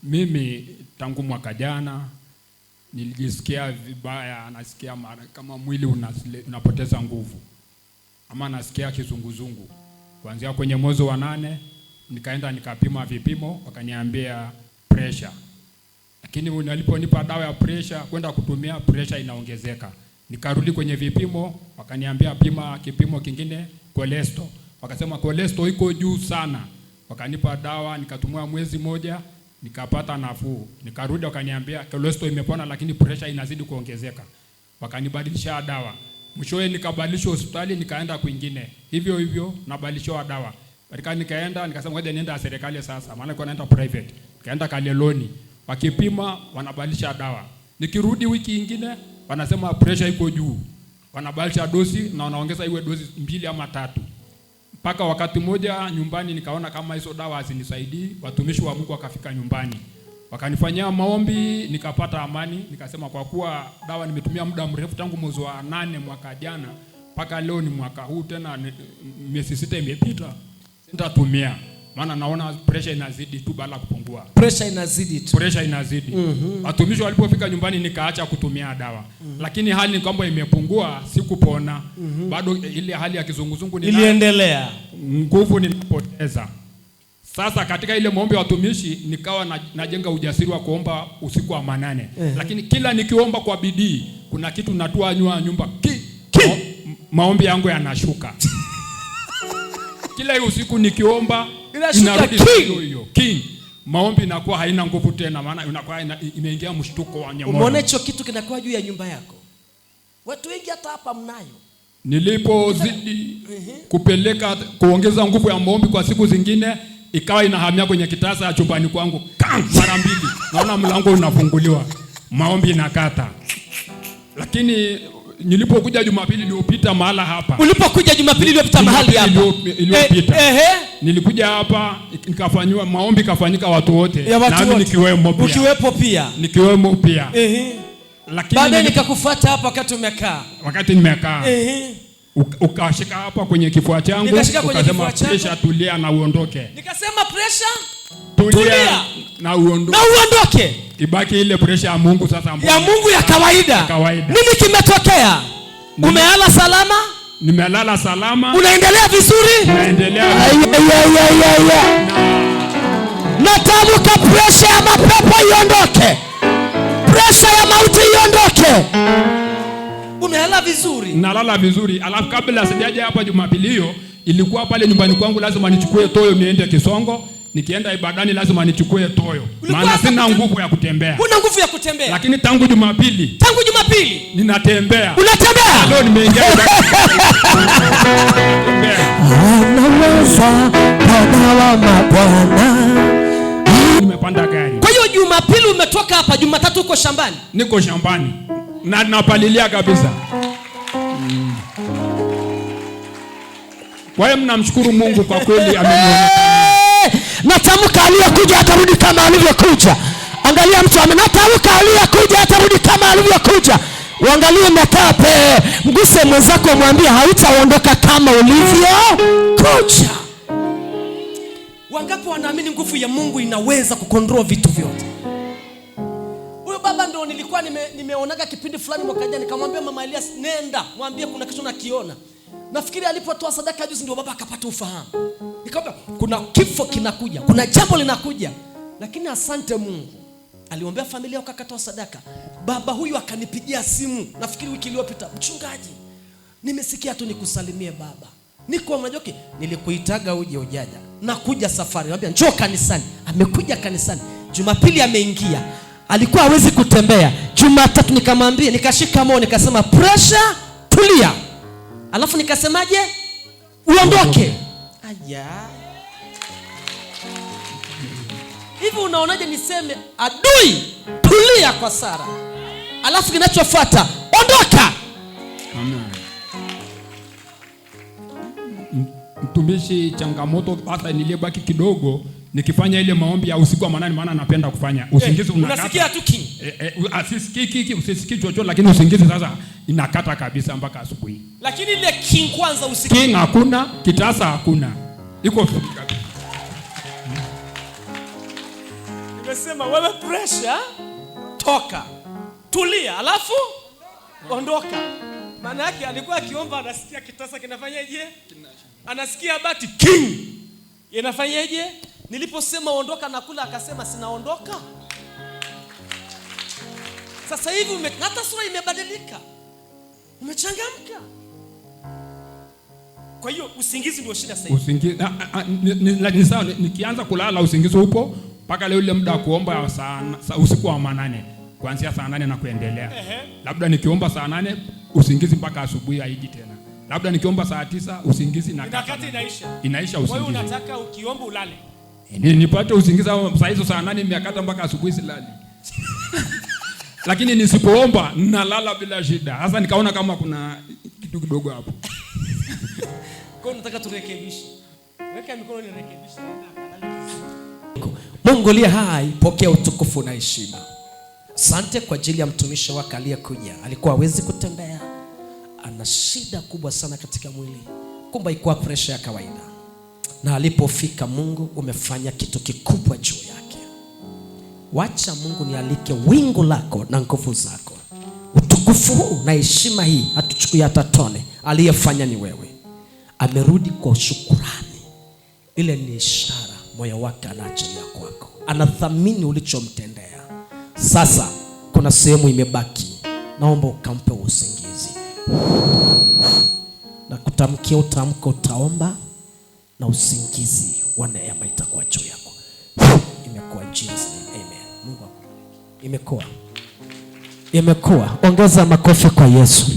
Mimi tangu mwaka jana nilijisikia vibaya, nasikia kama mwili unapoteza nguvu. Ama nasikia kizunguzungu. Kuanzia kwenye mwezi wa 8 nikaenda nikapima vipimo, wakaniambia pressure. Lakini waliponipa dawa ya pressure kwenda kutumia, pressure inaongezeka. Nikarudi kwenye vipimo, wakaniambia pima kipimo kingine cholesterol. Wakasema cholesterol iko juu sana. Wakanipa dawa, nikatumia mwezi moja, nikapata nafuu. Nikarudi wakaniambia cholesterol imepona lakini pressure inazidi kuongezeka. Wakanibadilisha dawa. Mwishowe nikabadilishwa hospitali, nikaenda kwingine. Hivyo hivyo nabadilishwa dawa. Nikaenda nikasema ngoja niende serikali sasa, maana nilikuwa naenda private. Nikaenda Kaleloni. Wakipima wanabadilisha dawa. Nikirudi wiki nyingine wanasema pressure iko juu. Wanabadilisha dosi na wanaongeza iwe dosi 2 ama 3. Mpaka wakati moja nyumbani nikaona kama hizo dawa hazinisaidii, watumishi wa Mungu wakafika nyumbani. Wakanifanyia maombi, nikapata amani. Nikasema kwa kuwa dawa nimetumia muda mrefu tangu mwezi wa 8 mwaka jana mpaka leo ni mwaka huu tena miezi 6 imepita, sitatumia. Maana naona pressure inazidi tu bila kupungua. Pressure inazidi tu. Pressure inazidi. Watumishi walipofika nyumbani nikaacha kutumia dawa. Lakini hali ni kwamba imepungua, sikupona. Bado ile hali ya kizunguzungu iliendelea. Nguvu ninapoteza. Sasa katika ile maombi ya watumishi nikawa najenga ujasiri wa kuomba usiku wa manane. Lakini kila nikiomba kwa bidii kuna kitu natua nyumba. Maombi yangu yanashuka. Kila hiyo usiku nikiomba inarudi hiyo. Maombi inakuwa haina nguvu tena, maana inakuwa imeingia mshtuko wa nyama. Umeona hicho kitu kinakuwa juu ya nyumba yako. Watu wengi hata hapa mnayo. Nilipozidi kupeleka kuongeza nguvu ya maombi kwa siku zingine, ikawa inahamia kwenye kitasa ya chumbani kwangu mara 2. Naona mlango unafunguliwa, maombi inakata. Lakini nilipokuja Jumapili iliyopita mahala hapa. Ulipokuja Jumapili iliyopita mahali hapa. Iliyopita. Nilikuja hapa nikafanywa maombi, kafanyika watu wote. Nami nikiwemo pia. Ukiwepo pia. Nikiwemo pia. Lakini baadaye nikakufuata hapa wakati umekaa. Wakati nimekaa. Ukashika hapa kwenye kifua changu, ukasema pressure tulia na uondoke. Nikasema pressure tulia na uondoke. Na uondoke. Ibaki ile pressure ya Mungu sasa ya Mungu ya kawaida. Nini kimetokea? Umelala salama? Nimelala salama. Unaendelea vizuri? Naendelea. Natamka pressure ya mapepo iondoke. Pressure ya mauti iondoke. Umelala vizuri? Nalala vizuri. Alafu kabla sijaja hapa Jumapili hiyo, ilikuwa pale nyumbani kwangu lazima nichukue toyo niende Kisongo. Nikienda ibadani lazima nichukue toyo. Maana sina nguvu ya kutembea. Huna nguvu ya kutembea. Lakini tangu Jumapili ninatembea. Unatembea? Leo nimeingia ibadani. Anaweza Bwana wa mabwana. Nimepanda gari. Kwa hiyo Jumapili umetoka hapa, Jumatatu uko shambani? Niko shambani. Na napalilia kabisa. Kwa hiyo mnamshukuru Mungu kwa kweli amenionyesha. Natamka aliyekuja atarudi kama alivyokuja. Angalia mtu natamka aliyekuja atarudi kama alivyokuja. Uangalie mtape, mguse mwenzako mwambie hautaondoka kama ulivyokuja. Wangapi wanaamini nguvu ya Mungu inaweza kukontrol vitu vyote? Huyo baba ndo nilikuwa nimeonaga kipindi fulani mwaka jana, nikamwambia Mama Elias nenda, mwambie kuna kitu nakiona. Nafikiri alipotoa sadaka juzi ndio baba akapata ufahamu. Nikamwambia kuna kifo kinakuja, kuna jambo linakuja. Lakini asante Mungu. Aliombea familia wakakatoa sadaka. Baba huyu akanipigia simu, nafikiri wiki iliyopita, mchungaji, nimesikia tu nikusalimie baba. Niko mnajoke, nilikuitaga uje ujaja. Nakuja safari. Anambia njoo kanisani. Amekuja kanisani. Jumapili ameingia. Alikuwa hawezi kutembea. Jumatatu nikamwambia, nikashika moyo nikasema pressure tulia. Alafu nikasemaje? Uondoke. Aya. Hivi unaonaje niseme adui tulia kwa Sara? Alafu kinachofuata ondoka. Amen. Mtumishi, changamoto hata nilibaki kidogo nikifanya ile maombi ya usiku wa manane, maana napenda kufanya. Usingizi unakata. Unasikia tu king. Usisikii chochote, lakini usingizi sasa inakata kabisa mpaka asubuhi. Lakini ile king kwanza usikii. King hakuna, kitasa hakuna. Iko Nimesema wewe pressure, toka. Tulia, alafu ondoka. Maana yake alikuwa akiomba anasikia kitasa kinafanyaje? Anasikia bati king. Inafanyaje? Niliposema ondoka na kula akasema sinaondoka. Sasa hivi hata sura imebadilika. Umechangamka. Kwa hiyo usingizi ndio shida sasa hivi. Usingizi ni sawa, nikianza kulala usingizi upo mpaka leo ile muda wa kuomba usiku wa 8 kuanzia saa 8 na kuendelea. Labda nikiomba saa 8 usingizi mpaka asubuhi haiji tena. Labda nikiomba saa 9 usingizi na wakati inaisha usingizi. Wewe unataka ukiomba ulale. Nipate usingizi saa hizo saa 8 nimekata mpaka asubuhi silali. Lakini nisipoomba nalala bila shida. Sasa nikaona kama kuna kitu kidogo hapo. Kwa nataka turekebishe. Weka mikono nirekebishe. Mungu aliye hai, pokea utukufu na heshima. Asante kwa ajili ya mtumishi wako aliyekuja. Alikuwa hawezi kutembea. Ana shida kubwa sana katika mwili. Kumbe ilikuwa pressure ya kawaida. Na alipofika Mungu umefanya kitu kikubwa juu yake. Wacha Mungu nialike wingu lako na nguvu zako. Utukufu huu na heshima hii hatuchukui hata tone. Aliyefanya ni wewe. Amerudi kwa shukrani. Ile ni ishara moyo wake anaachilia kwako. Anathamini ulichomtendea. Sasa kuna sehemu imebaki. Naomba ukampe usingizi. Na kutamkia utamko utaomba na usingizi wa neema itakuwa juu yako. Imekuwa Jesus name. Amen. Mungu akubariki. Imekuwa. Ongeza makofi kwa Yesu.